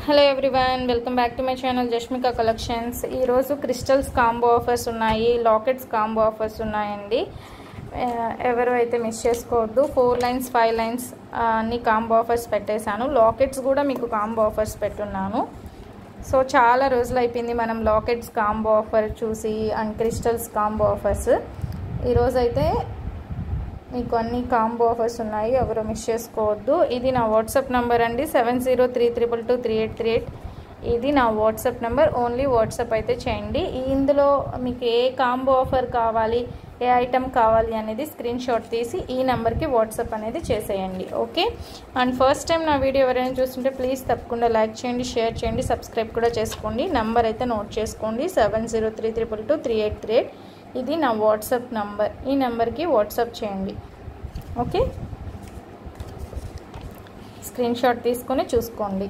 Hello everyone, welcome back to my channel Jashmika collections. ఈరోజు crystals combo offers ఉన్నాయి, lockets combo offers ఉన్నాయండి. ఎవరు అయితే మిస్ చేసుకోవద్దు. 4 లైన్స్ 5 లైన్స్ అన్ని కాంబో ఆఫర్స్ పెట్టేశాను. లాకెట్స్ కూడా మీకు కాంబో ఆఫర్స్ పెట్టున్నాను. సో చాలా రోజులు అయిపోయింది మనం లాకెట్స్ కాంబో ఆఫర్ చూసి అండ్ క్రిస్టల్స్ కాంబో ఆఫర్స్. ఈరోజైతే మీకు అన్ని కాంబో ఆఫర్స్ ఉన్నాయి, ఎవరు మిస్ చేసుకోవద్దు. ఇది నా వాట్సాప్ నెంబర్ అండి, 7032223838. ఇది నా వాట్సాప్ నెంబర్. ఓన్లీ వాట్సాప్ అయితే చేయండి. ఇందులో మీకు ఏ కాంబో ఆఫర్ కావాలి, ఏ ఐటమ్ కావాలి అనేది స్క్రీన్ షాట్ తీసి ఈ నెంబర్కి వాట్సాప్ అనేది చేసేయండి. ఓకే. అండ్ ఫస్ట్ టైం నా వీడియో ఎవరైనా చూస్తుంటే ప్లీజ్ తప్పకుండా లైక్ చేయండి, షేర్ చేయండి, సబ్స్క్రైబ్ కూడా చేసుకోండి. నెంబర్ అయితే నోట్ చేసుకోండి, 7032223838. ఇది నా వాట్సాప్ నంబర్. ఈ నెంబర్కి వాట్సాప్ చేయండి. ఓకే, స్క్రీన్ షాట్ తీసుకొని చూసుకోండి.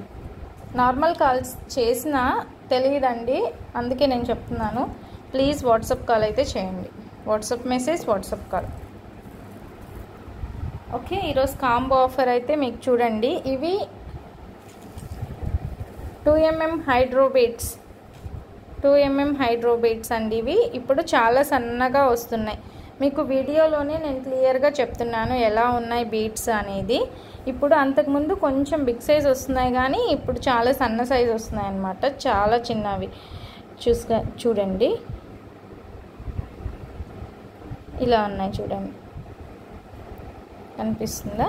నార్మల్ కాల్స్ చేసినా తెలియదండి, అందుకే నేను చెప్తున్నాను. ప్లీజ్ వాట్సాప్ కాల్ అయితే చేయండి. WhatsApp message, WhatsApp call. Okay, ఈరోజు కాంబో ఆఫర్ అయితే మీకు చూడండి. ఇవి 2mm హైడ్రోబీట్స్, 2mm హైడ్రోబీట్స్ అండి. ఇవి ఇప్పుడు చాలా సన్నగా వస్తున్నాయి. మీకు వీడియోలోనే నేను క్లియర్గా చెప్తున్నాను ఎలా ఉన్నాయి బీట్స్ అనేది. ఇప్పుడు అంతకుముందు కొంచెం బిగ్ సైజ్ వస్తున్నాయి, కానీ ఇప్పుడు చాలా సన్న సైజ్ వస్తున్నాయి అన్నమాట. చాలా చిన్నవి చూడండి, ఇలా ఉన్నాయి చూడండి, కనిపిస్తుందా?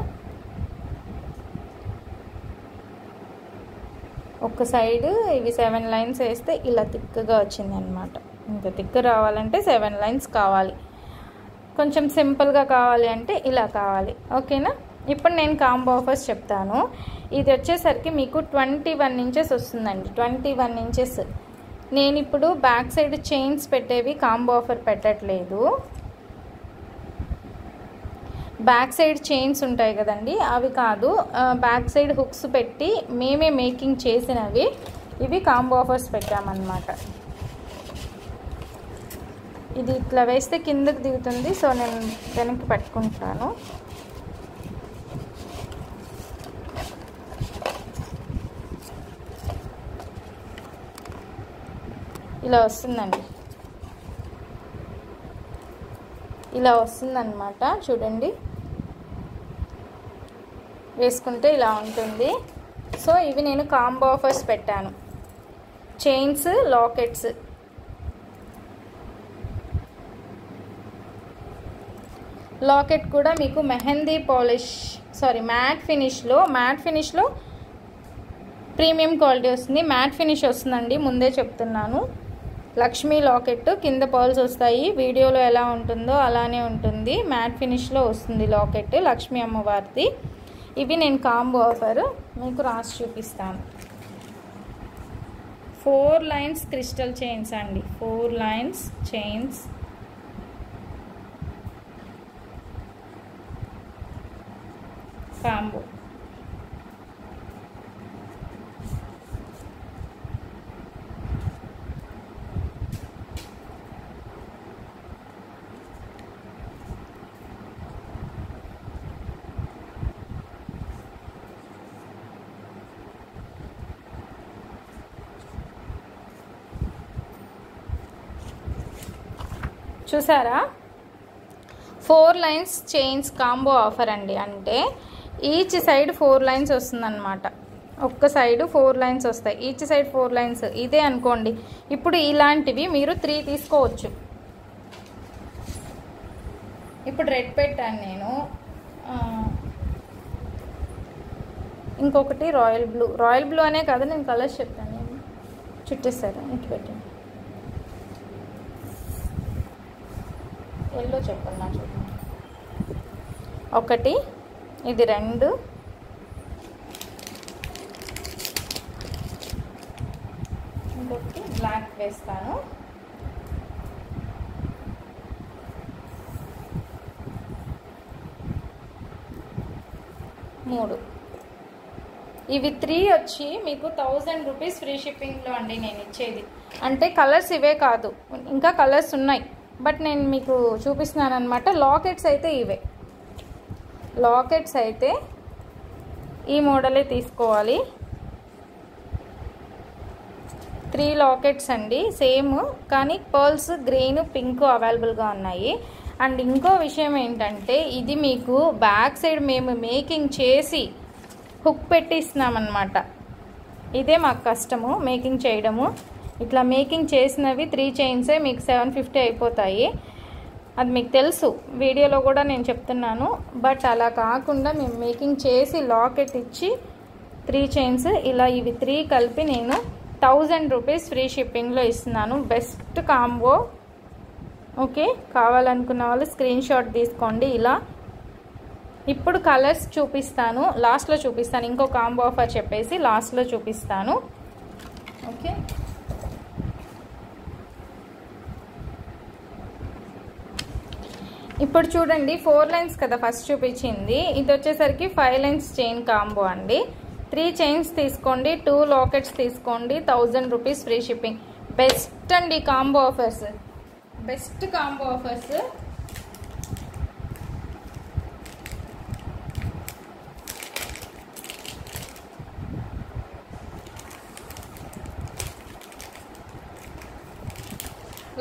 ఒక సైడ్ ఇవి 7 లైన్స్ వేస్తే ఇలా థిక్గా వచ్చింది అనమాట. ఇంత థిక్ రావాలంటే 7 లైన్స్ కావాలి. కొంచెం సింపుల్గా కావాలి అంటే ఇలా కావాలి. ఓకేనా? ఇప్పుడు నేను కాంబో ఆఫర్స్ చెప్తాను. ఇది వచ్చేసరికి మీకు 21 ఇంచెస్ వస్తుందండి. 21 ఇంచెస్. నేను ఇప్పుడు బ్యాక్ సైడ్ చైన్స్ పెట్టేవి కాంబో ఆఫర్ పెట్టట్లేదు. బ్యాక్ సైడ్ చైన్స్ ఉంటాయి కదండి, అవి కాదు. బ్యాక్ సైడ్ హుక్స్ పెట్టి మేమే మేకింగ్ చేసినవి, ఇవి కాంబో ఆఫర్స్ పెట్టామన్నమాట. ఇది ఇట్లా వేస్తే కిందకి దిగుతుంది, సో నేను వెనక్కి పట్టుకుంటాను. ఇలా వస్తుందండి, ఇలా వస్తుందన్నమాట. చూడండి, వేసుకుంటే ఇలా ఉంటుంది. సో ఇవి నేను కాంబో ఆఫర్స్ పెట్టాను. Chains, lockets. లాకెట్ కూడా మీకు మెహందీ పాలిష్, మ్యాట్ ఫినిష్లో ప్రీమియం క్వాలిటీ వస్తుంది. మ్యాట్ ఫినిష్ వస్తుందండి, ముందే చెప్తున్నాను. లక్ష్మీ లాకెట్, కింద పర్ల్స్ వస్తాయి. వీడియోలో ఎలా ఉంటుందో అలానే ఉంటుంది. మ్యాట్ ఫినిష్లో వస్తుంది లాకెట్, లక్ష్మీ అమ్మవారిది. ఇవి నేను కాంబో ఆఫర్ మీకు రాసి చూపిస్తాను. 4 లైన్స్ క్రిస్టల్ చైన్స్ అండి, 4 లైన్స్ చైన్స్. కాంబో చూసారా? 4 లైన్స్ చైన్స్ కాంబో ఆఫర్ అండి. అంటే ఈచ్ సైడ్ 4 లైన్స్ వస్తుందన్నమాట. ఒక్క సైడ్ 4 లైన్స్ వస్తాయి, ఈచ్ సైడ్ 4 లైన్స్. ఇదే అనుకోండి. ఇప్పుడు ఇలాంటివి మీరు 3 తీసుకోవచ్చు. ఇప్పుడు రెడ్ పెట్టాను నేను, ఇంకొకటి రాయల్ బ్లూ అనే కాదు, నేను కలర్స్ చెప్తాను. నేను చుట్టేస్తారా, ఇటు పెట్టండి. ఎల్లో చెప్పండి నా చూడండి. ఒకటి, ఇది 2, ఇంకొకటి బ్లాక్ వేస్తాను. మూడు. ఇవి 3 వచ్చి మీకు 1000 రూపీస్ ఫ్రీ షిప్పింగ్లో అండి నేను ఇచ్చేది. అంటే కలర్స్ ఇవే కాదు, ఇంకా కలర్స్ ఉన్నాయి, బట్ నేను మీకు చూపిస్తున్నాను అనమాట. లాకెట్స్ అయితే ఇవే. లాకెట్స్ అయితే ఈ మోడలే తీసుకోవాలి. 3 లాకెట్స్ అండి, సేమ్ కానీ పర్ల్స్ గ్రీన్ పింక్ అవైలబుల్గా ఉన్నాయి. అండ్ ఇంకో విషయం ఏంటంటే ఇది మీకు బ్యాక్ సైడ్ మేము మేకింగ్ చేసి హుక్ పెట్టిస్తున్నామన్నమాట. ఇదే మాకు కష్టము మేకింగ్ చేయడము. ఇట్లా మేకింగ్ చేసినవి 3 చైన్సే మీకు 750 అయిపోతాయి. అది మీకు తెలుసు, వీడియోలో కూడా నేను చెప్తున్నాను. బట్ అలా కాకుండా మేము మేకింగ్ చేసి లాకెట్ ఇచ్చి 3 చైన్స్ ఇలా ఇవి 3 కలిపి నేను 1000 రూపీస్ ఫ్రీ షిప్పింగ్లో ఇస్తున్నాను. Best combo. ఓకే, కావాలనుకున్న వాళ్ళు స్క్రీన్ షాట్ తీసుకోండి. ఇలా ఇప్పుడు కలర్స్ చూపిస్తాను, లాస్ట్లో చూపిస్తాను. ఇంకో కాంబో ఆఫర్ చెప్పేసి లాస్ట్లో చూపిస్తాను. ఓకే, ఇప్పుడు చూడండి 4 లైన్స్ కదా ఫస్ట్ చూపించింది. ఇది వచ్చేసరికి 5 లైన్స్ చైన్ కాంబో అండి. 3 చైన్స్ తీసుకోండి, 2 లాకెట్స్ తీసుకోండి, 1000 రూపీస్ ఫ్రీ షిప్పింగ్. బెస్ట్ అండి combo offers, best combo offers.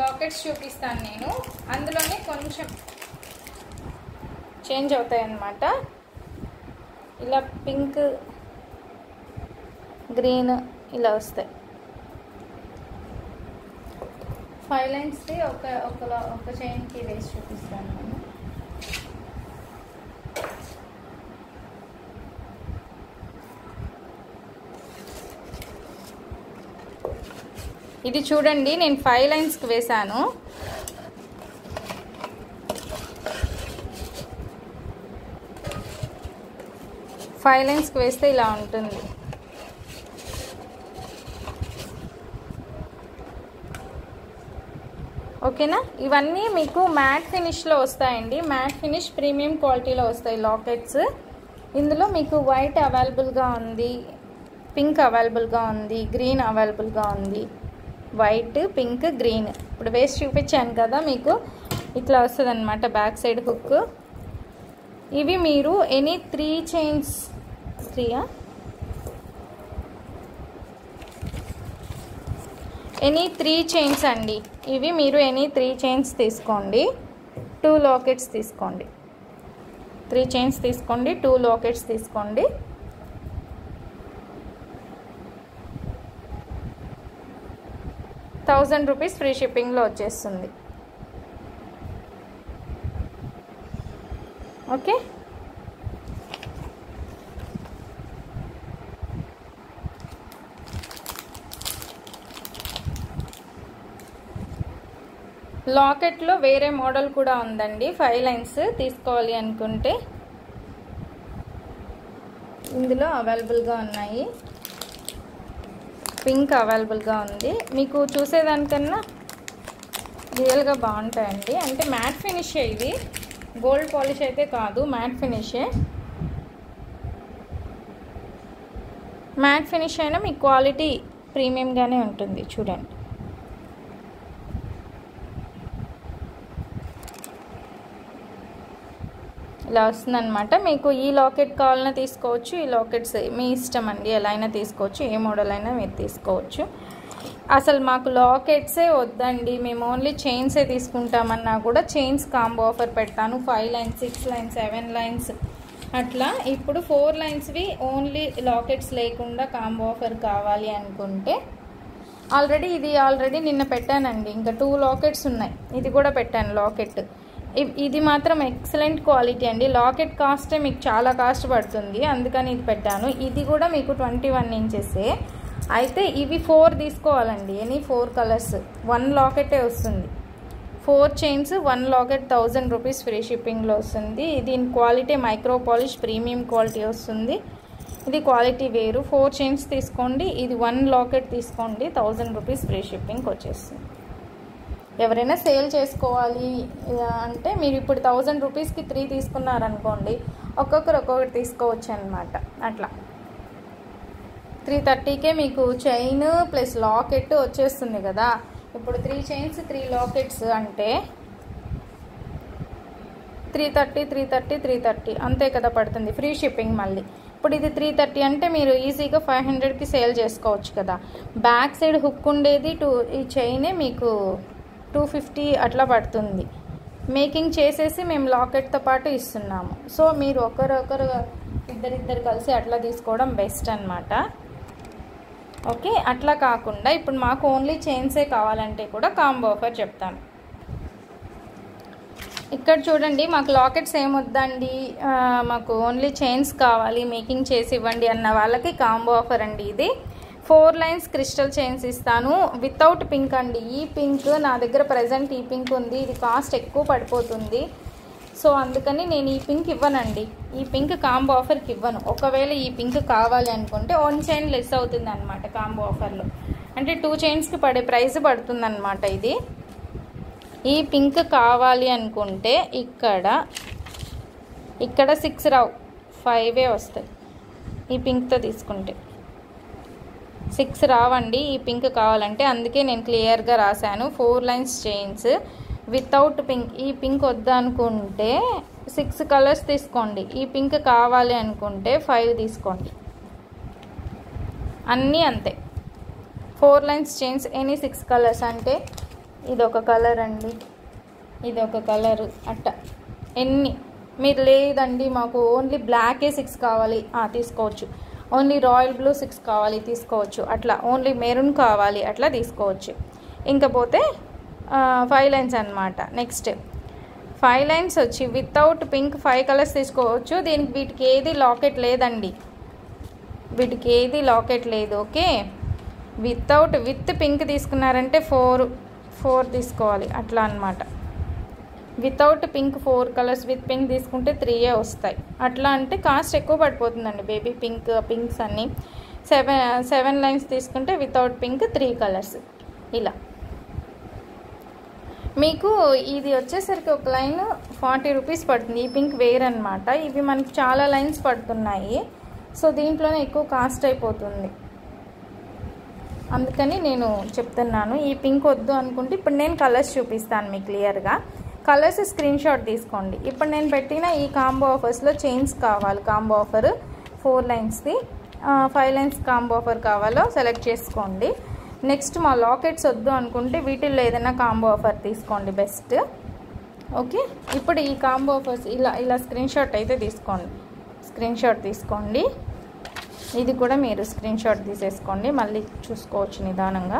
Lockets చూపిస్తాను నేను, అందులోనే కొంచెం చేంజ్ అవుతాయి అన్నమాట. ఇలా పింక్ గ్రీన్ ఇలా వస్తాయి. 5 లైన్స్కి ఒక చైన్కి వేసి చూపిస్తాను నేను. ఇది చూడండి నేను 5 లైన్స్కి వేసాను. ఫైవ్ లైన్స్కి వేస్తే ఇలా ఉంటుంది. ఓకేనా, ఇవన్నీ మీకు మ్యాట్ ఫినిష్లో వస్తాయండి. మ్యాట్ ఫినిష్ ప్రీమియం క్వాలిటీలో వస్తాయి లాకెట్స్. ఇందులో మీకు వైట్ అవైలబుల్గా ఉంది, పింక్ అవైలబుల్గా ఉంది, గ్రీన్ అవైలబుల్గా ఉంది. వైట్, పింక్, గ్రీన్ ఇప్పుడు వేసి చూపించాను కదా మీకు. ఇట్లా వస్తుంది అన్నమాట బ్యాక్ సైడ్ హుక్. ఇవి మీరు ఎనీ 3 చైన్స్, 3 ఎనీ 3 చైన్స్ అండి. ఇవి మీరు ఎనీ 3 చైన్స్ తీసుకోండి, 2 లాకెట్స్ తీసుకోండి. 3 చైన్స్ తీసుకోండి, 2 లాకెట్స్ తీసుకోండి. ₹1000 ఫ్రీ షిప్పింగ్లో వచ్చేస్తుంది. ఓకే, లాకెట్లో వేరే మోడల్ కూడా ఉందండి. 5 లైన్స్ తీసుకోవాలి అనుకుంటే ఇందులో అవైలబుల్గా ఉన్నాయి. పింక్ అవైలబుల్గా ఉంది. మీకు చూసేదానికన్నా రియల్గా బాగుంటాయండి. అంటే మ్యాట్ ఫినిషే, ఇది గోల్డ్ పాలిష్ అయితే కాదు, మ్యాట్ ఫినిషే. మ్యాట్ ఫినిష్ అయినా మీకు క్వాలిటీ ప్రీమియంగానే ఉంటుంది. చూడండి, ఇలా వస్తుందన్నమాట. మీకు ఈ లాకెట్ కావాలన్నా తీసుకోవచ్చు, ఈ లాకెట్స్ మీ ఇష్టం అండి, ఎలా అయినా తీసుకోవచ్చు, ఏ మోడల్ అయినా మీరు తీసుకోవచ్చు. అసలు మాకు లాకెట్సే వద్దండి, మేము ఓన్లీ చైన్సే తీసుకుంటామన్నా కూడా చైన్స్ కాంబో ఆఫర్ పెడతాను. 5 లైన్స్, 6 లైన్స్, 7 లైన్స్ అట్లా. ఇప్పుడు 4 లైన్స్వి ఓన్లీ లాకెట్స్ లేకుండా కాంబో ఆఫర్ కావాలి అనుకుంటే ఆల్రెడీ నిన్న పెట్టానండి. ఇంకా 2 లాకెట్స్ ఉన్నాయి, ఇది కూడా పెట్టాను లాకెట్. ఇది మాత్రం ఎక్సలెంట్ క్వాలిటీ అండి. లాకెట్ కాస్టే మీకు చాలా కాస్ట్ పడుతుంది, అందుకని ఇది పెట్టాను. ఇది కూడా మీకు 21 ఇంచెసే. అయితే ఇవి 4 తీసుకోవాలండి, ఎనీ 4 కలర్స్. 1 లాకెటే వస్తుంది. 4 చైన్స్ 1 లాకెట్ ₹1000 ఫ్రీ షిప్పింగ్లో వస్తుంది. దీని quality micro polish premium quality వస్తుంది. ఇది క్వాలిటీ వేరు. 4 చైన్స్ తీసుకోండి, ఇది 1 లాకెట్ తీసుకోండి, ₹1000 ఫ్రీ షిప్పింగ్కి వచ్చేస్తుంది. ఎవరైనా సేల్ చేసుకోవాలి అంటే మీరు ఇప్పుడు ₹1000కి 3 తీసుకున్నారనుకోండి, ఒక్కొక్కరు ఒక్కొక్కటి తీసుకోవచ్చు అనమాట. అట్లా 330కే మీకు చైన్ ప్లస్ లాకెట్ వచ్చేస్తుంది కదా. ఇప్పుడు 3 చైన్స్ 3 లాకెట్స్ అంటే 330 అంతే కదా పడుతుంది. Free shipping. మళ్ళీ ఇప్పుడు ఇది 330 అంటే మీరు ఈజీగా 500కి సేల్ చేసుకోవచ్చు కదా. బ్యాక్ సైడ్ హుక్ ఉండేది ఈ చైనే మీకు 250 అట్లా పడుతుంది. మేకింగ్ చేసేసి మేము లాకెట్తో పాటు ఇస్తున్నాము. సో మీరు ఒకరు ఇద్దరిద్దరు కలిసి అట్లా తీసుకోవడం బెస్ట్ అన్నమాట. ఓకే, అట్లా కాకుండా ఇప్పుడు మాకు ఓన్లీ చైన్సే కావాలంటే కూడా కాంబో ఆఫర్ చెప్తాను. ఇక్కడ చూడండి, మాకు లాకెట్స్ ఏమొద్దండి, మాకు ఓన్లీ చైన్స్ కావాలి, మేకింగ్ చేసి ఇవ్వండి అన్న వాళ్ళకి కాంబో ఆఫర్ అండి ఇది. 4 లైన్స్ క్రిస్టల్ చైన్స్ ఇస్తాను వితౌట్ పింక్ అండి. ఈ పింక్ నా దగ్గర ప్రజెంట్ ఈ పింక్ ఉంది, ఇది కాస్ట్ ఎక్కువ పడిపోతుంది. సో అందుకని నేను ఈ పింక్ ఇవ్వనండి, ఈ పింక్ కాంబో ఆఫర్కి ఇవ్వను. ఒకవేళ ఈ పింక్ కావాలి అనుకుంటే 1 చైన్ లెస్ అవుతుంది అనమాట కాంబో ఆఫర్లో. అంటే 2 చైన్స్కి పడే ప్రైస్ పడుతుంది అనమాట ఇది. ఈ పింక్ కావాలి అనుకుంటే ఇక్కడ 6 రావు, 5 వస్తాయి. ఈ పింక్తో తీసుకుంటే 6 రావండి ఈ పింక్ కావాలంటే. అందుకే నేను క్లియర్గా రాశాను 4 లైన్స్ చైన్స్ వితౌట్ పింక్. ఈ పింక్ వద్దనుకుంటే 6 కలర్స్ తీసుకోండి, ఈ పింక్ కావాలి అనుకుంటే 5 తీసుకోండి. అన్నీ అంతే. 4 లైన్స్ చైన్స్ ఎనీ 6 కలర్స్ అంటే ఇదొక కలర్ అండి, ఇదొక కలరు, అట్ట ఎన్ని. మీరు లేదండి మాకు ఓన్లీ బ్లాకే 6 కావాలి తీసుకోవచ్చు, ఓన్లీ రాయల్ బ్లూ 6 కావాలి తీసుకోవచ్చు, అట్లా ఓన్లీ మెరూన్ కావాలి అట్లా తీసుకోవచ్చు. ఇంకపోతే 5 లైన్స్ అనమాట. నెక్స్ట్ 5 లైన్స్ వచ్చి వితౌట్ పింక్ 5 కలర్స్ తీసుకోవచ్చు. వీటికి ఏది లాకెట్ లేదండి, వీటికి ఏది లాకెట్ లేదు. ఓకే, విత్ పింక్ తీసుకున్నారంటే 4 తీసుకోవాలి అట్లా అనమాట. Without pink 4 colours, with pink తీసుకుంటే 3 వస్తాయి. అట్లా అంటే కాస్ట్ ఎక్కువ పడిపోతుందండి. బేబీ పింక్స్ అన్నీ 7 లైన్స్ తీసుకుంటే వితౌట్ పింక్ 3 కలర్స్ ఇలా. మీకు ఇది వచ్చేసరికి ఒక లైన్ 40 రూపీస్ పడుతుంది. ఈ పింక్ వేర్ అనమాట. ఇవి మనకి చాలా లైన్స్ పడుతున్నాయి, సో దీంట్లోనే ఎక్కువ కాస్ట్ అయిపోతుంది. అందుకని నేను చెప్తున్నాను. ఈ పింక్ వద్దు అనుకుంటే ఇప్పుడు నేను కలర్స్ చూపిస్తాను మీకు క్లియర్గా. కలర్స్ స్క్రీన్ షాట్ తీసుకోండి. ఇప్పుడు నేను పెట్టిన ఈ కాంబో ఆఫర్స్లో చైన్స్ కావాలి, combo offer 4 లైన్స్ది, 5 lines combo offer కావాలో సెలెక్ట్ చేసుకోండి. నెక్స్ట్ మా లాకెట్స్ వద్దు అనుకుంటే వీటిల్లో ఏదైనా కాంబో ఆఫర్ తీసుకోండి బెస్ట్. ఓకే, ఇప్పుడు ఈ కాంబో ఆఫర్స్ ఇలా స్క్రీన్ షాట్ అయితే తీసుకోండి, స్క్రీన్ షాట్ తీసుకోండి. ఇది కూడా మీరు స్క్రీన్ షాట్ తీసేసుకోండి, మళ్ళీ చూసుకోవచ్చు నిదానంగా.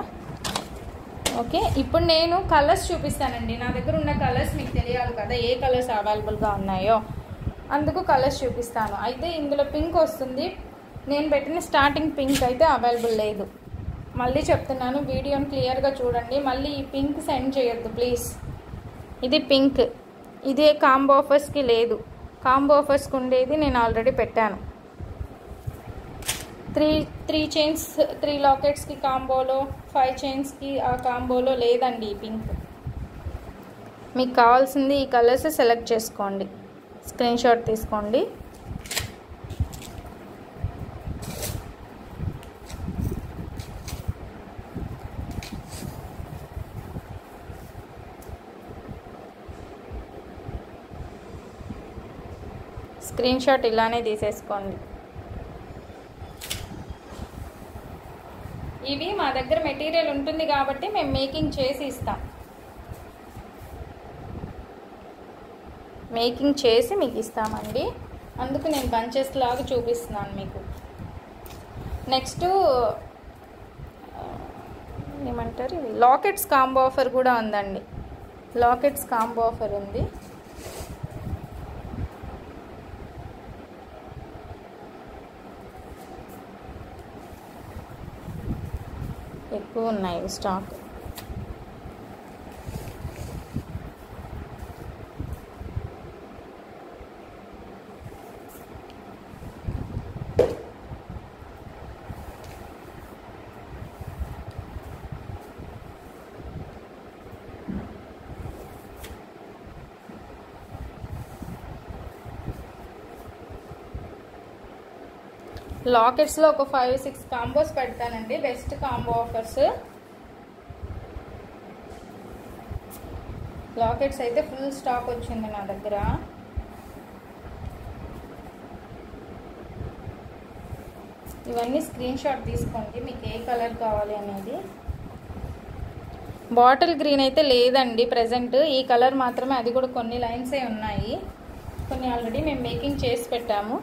ఓకే, ఇప్పుడు నేను కలర్స్ చూపిస్తానండి. నా దగ్గర ఉన్న కలర్స్ మీకు తెలియాలి కదా, ఏ కలర్స్ అవైలబుల్గా ఉన్నాయో, అందుకు కలర్స్ చూపిస్తాను. అయితే ఇందులో పింక్ వస్తుంది, నేను పెట్టిన స్టార్టింగ్ పింక్ అయితే అవైలబుల్ లేదు. మళ్ళీ చెప్తున్నాను, వీడియోని క్లియర్గా చూడండి. మళ్ళీ ఈ పింక్ సెండ్ చేయొద్దు ప్లీజ్. ఇది పింక్, ఇదే కాంబో ఆఫర్స్కి లేదు. కాంబో ఆఫర్స్కి ఉండేది నేను ఆల్రెడీ పెట్టాను. 3 చైన్స్ 3 లాకెట్స్కి కాంబోలో, 5 చైన్స్కి ఆ కాంబోలో లేదండి ఈ పింక్. మీకు కావాల్సింది ఈ కలర్స్ సెలెక్ట్ చేసుకోండి, స్క్రీన్ షాట్ తీసుకోండి. స్క్రీన్ షాట్ ఇలానే తీసేసుకోండి. ఇవి మా దగ్గర మెటీరియల్ ఉంటుంది కాబట్టి మేము మేకింగ్ చేసి ఇస్తాం, మేకింగ్ చేసి మీకు ఇస్తామండి. అందుకు నేను బంచెస్ లాగా చూపిస్తున్నాను మీకు. నెక్స్ట్ ఏమంటారు, లాకెట్స్ కాంబో ఆఫర్ కూడా ఉందండి. లాకెట్స్ కాంబో ఆఫర్ ఉంది. ఎక్కువ ఉన్నాయి స్టాక్. లాకెట్స్లో ఒక 5-6 కాంబోస్ పెడతానండి, బెస్ట్ కాంబో ఆఫర్స్. లాకెట్స్ అయితే ఫుల్ స్టాక్ వచ్చింది నా దగ్గర. ఇవన్నీ స్క్రీన్ షాట్ తీసుకోండి మీకు ఏ కలర్ కావాలి అనేది. బాటిల్ గ్రీన్ అయితే లేదండి ప్రెజెంట్, ఈ కలర్ మాత్రమే, అది కూడా కొన్ని లైన్సే ఉన్నాయి, కొన్ని ఆల్రెడీ మేము మేకింగ్ చేసి పెట్టాము.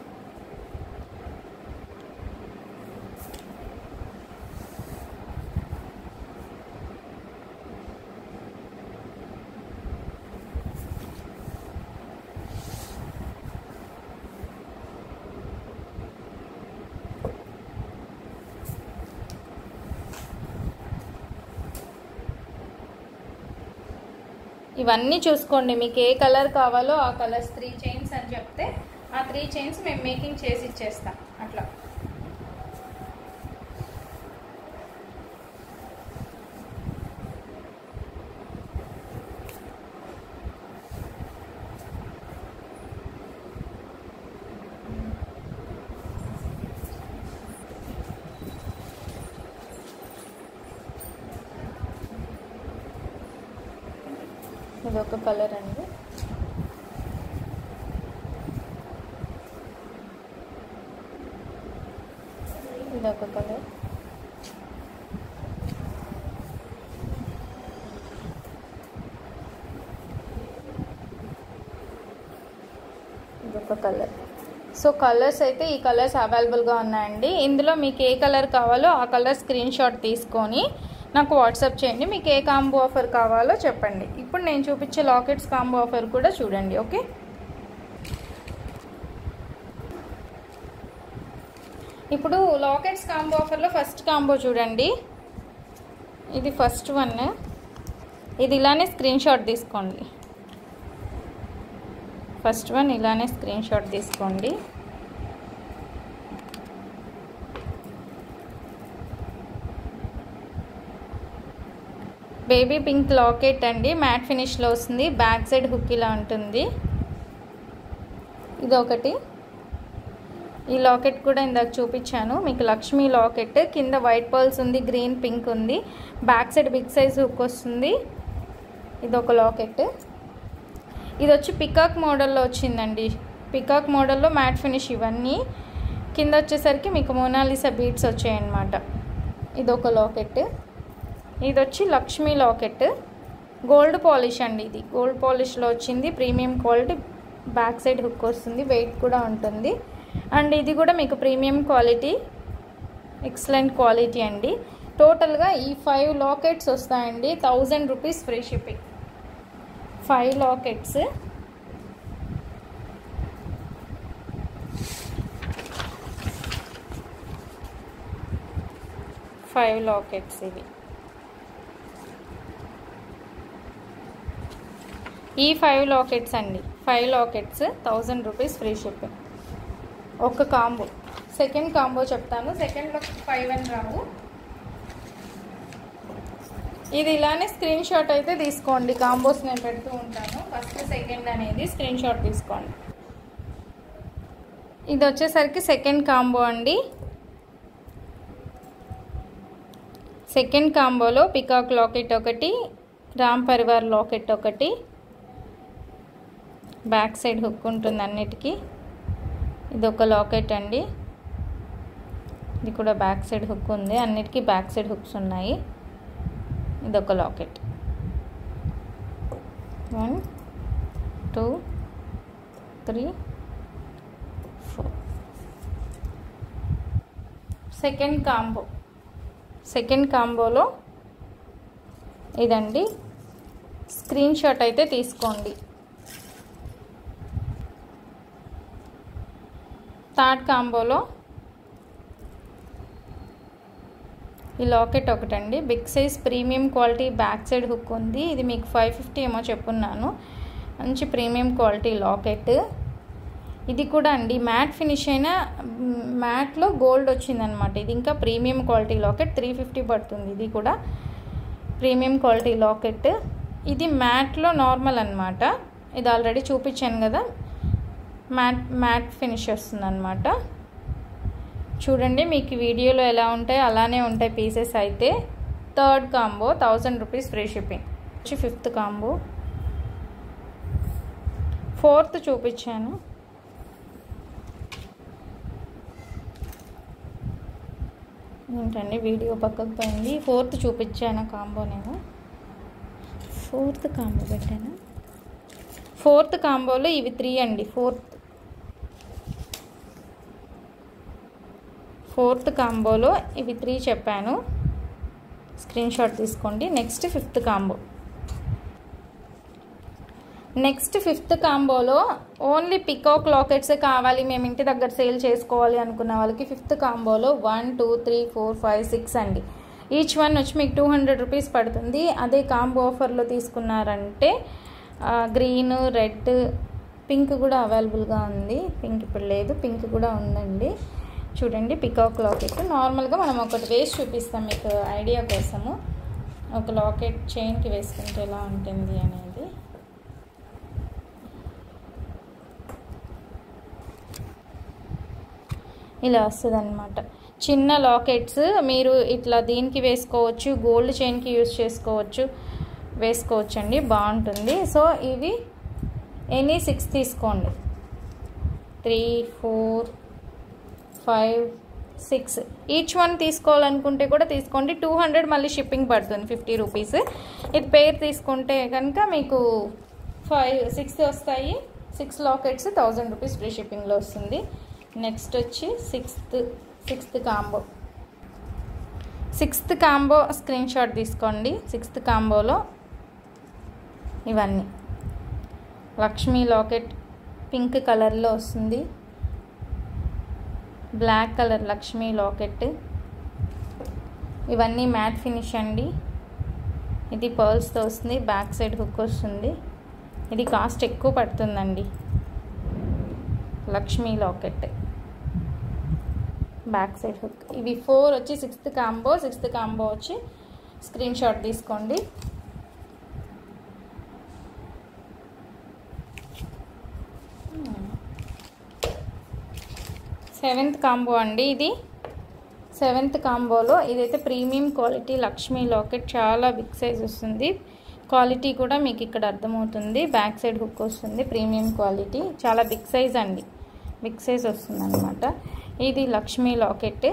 ఇవన్నీ చూసుకోండి మీకు ఏ కలర్ కావాలో ఆ కలర్స్ 3 చైన్స్ అని చెప్తే ఆ 3 చైన్స్ మేము మేకింగ్ చేసి ఇచ్చేస్తాం అట్లా. ఇదొక కలర్ అండి, ఇదొక కలర్, ఇదొక కలర్. సో కలర్స్ అయితే ఈ కలర్స్ అవైలబుల్గా ఉన్నాయండి. ఇందులో మీకు ఏ కలర్ కావాలో ఆ కలర్ స్క్రీన్ షాట్ తీసుకొని నాకు వాట్సాప్ చేయండి. మీకు ఏ కాంబో ఆఫర్ కావాలో చెప్పండి. ఇప్పుడు నేను చూపించే లాకెట్స్ కాంబో ఆఫర్ కూడా చూడండి. ఓకే, ఇప్పుడు లాకెట్స్ కాంబో ఆఫర్లో ఫస్ట్ కాంబో చూడండి. ఇది ఫస్ట్ వన్, ఇది ఇలానే స్క్రీన్ షాట్ తీసుకోండి. ఫస్ట్ వన్ ఇలానే స్క్రీన్ షాట్ తీసుకోండి. బేబీ పింక్ లాకెట్ అండి, మ్యాట్ ఫినిష్లో వస్తుంది, బ్యాక్ సైడ్ హుక్ ఇలా ఉంటుంది. ఇదొకటి, ఈ లాకెట్ కూడా ఇందాక చూపించాను మీకు, లక్ష్మీ లాకెట్, కింద వైట్ పర్ల్స్ ఉంది, గ్రీన్ పింక్ ఉంది, back side big size hook వస్తుంది. ఇదొక లాకెట్. ఇది వచ్చి పికాక్ మోడల్లో వచ్చిందండి, పికాక్ మోడల్లో మ్యాట్ ఫినిష్. ఇవన్నీ కింద వచ్చేసరికి మీకు మోనాలిసా బీడ్స్ వచ్చాయన్నమాట. ఇదొక లాకెట్. ఇది వచ్చి లక్ష్మీ లాకెట్, గోల్డ్ పాలిష్ అండి, ఇది గోల్డ్ పాలిష్లో వచ్చింది, premium quality, back side hook వస్తుంది, వెయిట్ కూడా ఉంటుంది. అండ్ ఇది కూడా మీకు ప్రీమియం క్వాలిటీ, ఎక్సలెంట్ క్వాలిటీ అండి. టోటల్గా ఈ 5 లాకెట్స్ వస్తాయండి, 1000 రూపీస్ ఫ్రీ షిప్పింగ్. 5 లాకెట్స్, ఇవి ఈ 5 లాకెట్స్ అండి, 5 లాకెట్స్ 1000 రూపీస్ ఫ్రీ షిప్పింగ్. ఒక కాంబో. సెకండ్ కాంబో చెప్తాను, సెకండ్లో 5 అని రావు. ఇది ఇలానే స్క్రీన్ షాట్ అయితే తీసుకోండి, కాంబోస్ నేను పెడుతూ ఉంటాను, ఫస్ట్ సెకండ్ అనేది స్క్రీన్ షాట్ తీసుకోండి. ఇది వచ్చేసరికి సెకండ్ కాంబో అండి. సెకండ్ కాంబోలో పికాక్ లాకెట్ ఒకటి, రామ్ పరివార్ లాకెట్ ఒకటి, బ్యాక్ సైడ్ హుక్ ఉంటుంది అన్నిటికీ. ఇదొక లాకెట్ అండి, ఇది కూడా బ్యాక్ సైడ్ హుక్ ఉంది, అన్నిటికీ బ్యాక్ సైడ్ హుక్స్ ఉన్నాయి. ఇదొక లాకెట్. 1 2 3 4. Second combo. సెకండ్ కాంబోలో ఇదండి, స్క్రీన్ షాట్ అయితే తీసుకోండి. థర్డ్ కాంబోలో ఈ లాకెట్ ఒకటండి, big size premium quality, back side hook ఉంది, ఇది మీకు 550 ఏమో చెప్పున్నాను, మంచి ప్రీమియం క్వాలిటీ లాకెట్. ఇది కూడా అండి మ్యాట్ ఫినిష్ అయిన మ్యాట్లో గోల్డ్ వచ్చిందనమాట, ఇది ఇంకా ప్రీమియం క్వాలిటీ లాకెట్, 350 పడుతుంది. ఇది కూడా ప్రీమియం క్వాలిటీ లాకెట్. ఇది మ్యాట్లో నార్మల్ అనమాట, ఇది ఆల్రెడీ చూపించాను కదా, మ్యాట్ ఫినిష్ వస్తుంది అనమాట. చూడండి మీకు వీడియోలో ఎలా ఉంటాయి అలానే ఉంటాయి పీసెస్ అయితే. Third combo 1000 rupees free shipping. వచ్చి ఫిఫ్త్ కాంబో. ఫోర్త్ చూపించాను, ఏంటండి వీడియో పక్కకు పోయింది. 4th చూపించాను కాంబో, నేను 4th కాంబో పెట్టాను. 4th కాంబోలో ఇవి 3 అండి. 4th కాంబోలో ఇవి 3 చెప్పాను, స్క్రీన్ షాట్ తీసుకోండి. Next 5th combo. Next 5th కాంబోలో ఓన్లీ పికాక్ లాకెట్సే కావాలి, మేము ఇంటి దగ్గర సేల్ చేసుకోవాలి అనుకున్న వాళ్ళకి 5th కాంబోలో 1 2 3 4 5 6 అండి. ఈచ్ వన్ వచ్చి మీకు 200 రూపీస్ పడుతుంది. అదే కాంబో ఆఫర్లో తీసుకున్నారంటే గ్రీన్, రెడ్, పింక్ కూడా అవైలబుల్గా ఉంది. పింక్ ఇప్పుడు లేదు, పింక్ కూడా ఉందండి. చూడండి పికాక్ లాకెట్. నార్మల్గా మనం ఒకటి వేసి చూపిస్తాం మీకు ఐడియా కోసము, ఒక లాకెట్ చైన్కి వేసుకుంటే ఎలా ఉంటుంది అనేది. ఇలా వస్తుంది అన్నమాట. చిన్న లాకెట్స్ మీరు ఇట్లా దీనికి వేసుకోవచ్చు, గోల్డ్ చైన్కి యూజ్ వేసుకోవచ్చు అండి, బాగుంటుంది. సో ఇవి ఎనీ 6 తీసుకోండి. 3 4 5 6 ఈచ్ వన్ తీసుకోవాలనుకుంటే కూడా తీసుకోండి. 200 మళ్ళీ షిప్పింగ్ పడుతుంది, 50 రూపీస్. ఇది పేర్ తీసుకుంటే కనుక మీకు 6 వస్తాయి. 6 లాకెట్స్ 1000 రూపీస్ ఫ్రీ షిప్పింగ్లో వస్తుంది. నెక్స్ట్ వచ్చి 6th combo. 6th combo screen shot తీసుకోండి. 6th కాంబోలో ఇవన్నీ లక్ష్మీ లాకెట్ పింక్ కలర్లో వస్తుంది, బ్లాక్ కలర్ లక్ష్మీ లాకెట్, ఇవన్నీ మ్యాట్ ఫినిష్ అండి. ఇది పర్ల్స్తో వస్తుంది, బ్యాక్ సైడ్ హుక్ వస్తుంది. ఇది కాస్ట్ ఎక్కువ పడుతుందండి. Lakshmi locket back side hook. ఇవి 4 వచ్చి 6th కాంబో. 6th కాంబో వచ్చి స్క్రీన్ షాట్ తీసుకోండి. సెవెంత్ కాంబో అండి. ఇది 7th కాంబోలో ఇదైతే ప్రీమియం క్వాలిటీ లక్ష్మీ లాకెట్, చాలా బిగ్ సైజ్ వస్తుంది. క్వాలిటీ కూడా మీకు ఇక్కడ అర్థమవుతుంది. బ్యాక్ సైడ్ హుక్ వస్తుంది, ప్రీమియం క్వాలిటీ, చాలా బిగ్ సైజ్ అండి, బిగ్ సైజ్ వస్తుంది అన్నమాట. ఇది లక్ష్మీ లాకెట్.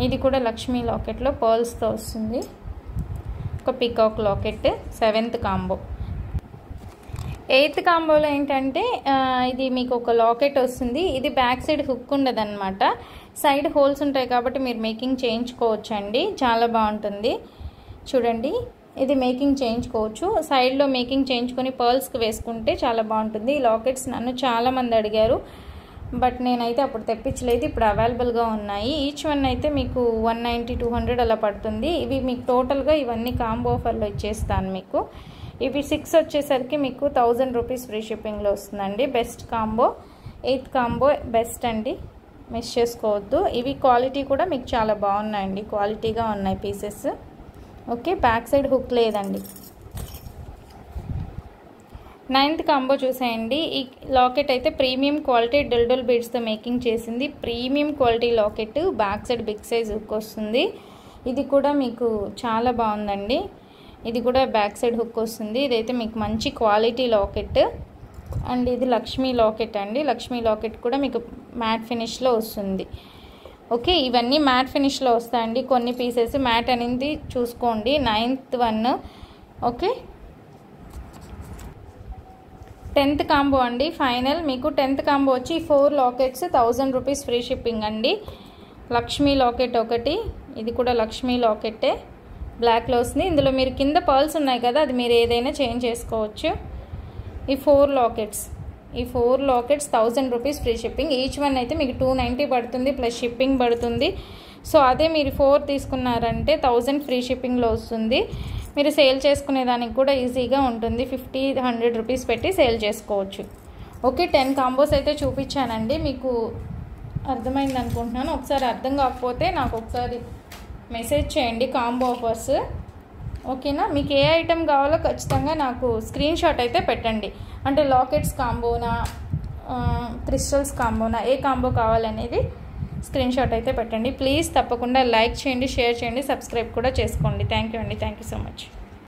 ఇది కూడా లక్ష్మీ లాకెట్లో పర్ల్స్తో వస్తుంది. ఒక peacock locket 7th combo. 8th కాంబోలో ఏంటంటే ఇది మీకు ఒక లాకెట్ వస్తుంది. ఇది బ్యాక్ సైడ్ హుక్ ఉండదు అనమాట, సైడ్ హోల్స్ ఉంటాయి కాబట్టి మీరు మేకింగ్ చేయించుకోవచ్చు అండి, చాలా బాగుంటుంది. చూడండి ఇది మేకింగ్ చేయించుకోవచ్చు, సైడ్లో మేకింగ్ చేయించుకొని పర్ల్స్కి వేసుకుంటే చాలా బాగుంటుంది. ఈ లాకెట్స్ నన్ను చాలామంది అడిగారు, బట్ నేనైతే అప్పుడు తెప్పించలేదు, ఇప్పుడు అవైలబుల్గా ఉన్నాయి. ఈచ్ వన్ అయితే మీకు 190 200 అలా పడుతుంది. ఇవి మీకు టోటల్గా ఇవన్నీ కాంబో ఆఫర్లో ఇచ్చేస్తాను మీకు. ఇవి 6 వచ్చేసరికి మీకు 1000 రూపీస్ ఫ్రీ షిప్పింగ్లో వస్తుందండి. Best combo, 8th combo best అండి, మిస్ చేసుకోవద్దు. ఇవి క్వాలిటీ కూడా మీకు చాలా బాగున్నాయండి, క్వాలిటీగా ఉన్నాయి pieces. Okay, back side hook లేదండి. 9th కాంబో చూసేయండి. ఈ లాకెట్ అయితే ప్రీమియం క్వాలిటీ డెల్డోల్ బీడ్స్తో మేకింగ్ చేసింది, premium quality locket, back side big size hook వస్తుంది. ఇది కూడా మీకు చాలా బాగుందండి. ఇది కూడా బ్యాక్ సైడ్ హుక్ వస్తుంది. ఇదైతే మీకు మంచి క్వాలిటీ లాకెట్ అండ్ ఇది లక్ష్మీ లాకెట్ అండి. లక్ష్మీ లాకెట్ కూడా మీకు మ్యాట్ ఫినిష్లో వస్తుంది. ఓకే, ఇవన్నీ మ్యాట్ ఫినిష్లో వస్తాయండి. కొన్ని పీసెస్ మ్యాట్ అనేది చూసుకోండి. 9th one. Okay, 10th combo అండి ఫైనల్. మీకు 10th కాంబో వచ్చి 4 లాకెట్స్ 1000 రూపీస్ ఫ్రీ షిప్పింగ్ అండి. లక్ష్మీ లాకెట్ ఒకటి, ఇది కూడా లక్ష్మీ లాకెట్టే, బ్లాక్లో వస్తుంది. ఇందులో మీరు కింద పర్ల్స్ ఉన్నాయి కదా, అది మీరు ఏదైనా చేంజ్ చేసుకోవచ్చు. ఈ 4 lockets 1000 rupees free shipping. Each one అయితే మీకు 290 పడుతుంది ప్లస్ షిప్పింగ్ పడుతుంది. సో అదే మీరు 4 తీసుకున్నారంటే 1000 ఫ్రీ షిప్పింగ్లో వస్తుంది. మీరు సేల్ చేసుకునేదానికి కూడా ఈజీగా ఉంటుంది. 50-100 రూపీస్ పెట్టి సేల్ చేసుకోవచ్చు. ఓకే, 10 కాంబోస్ అయితే చూపించానండి, మీకు అర్థమైంది అనుకుంటున్నాను. ఒకసారి అర్థం కాకపోతే నాకు ఒకసారి మెసేజ్ చేయండి కాంబో ఆఫర్స్. ఓకేనా, మీకు ఏ ఐటెం కావాలో ఖచ్చితంగా నాకు స్క్రీన్ షాట్ అయితే పెట్టండి. అంటే లాకెట్స్ కాంబోనా, క్రిస్టల్స్ కాంబోనా, ఏ కాంబో కావాలనేది స్క్రీన్ షాట్ అయితే పెట్టండి. ప్లీజ్ తప్పకుండా లైక్ చేయండి, షేర్ చేయండి, సబ్స్క్రైబ్ కూడా చేసుకోండి. థ్యాంక్ యూ అండి, థ్యాంక్ యూ సో మచ్.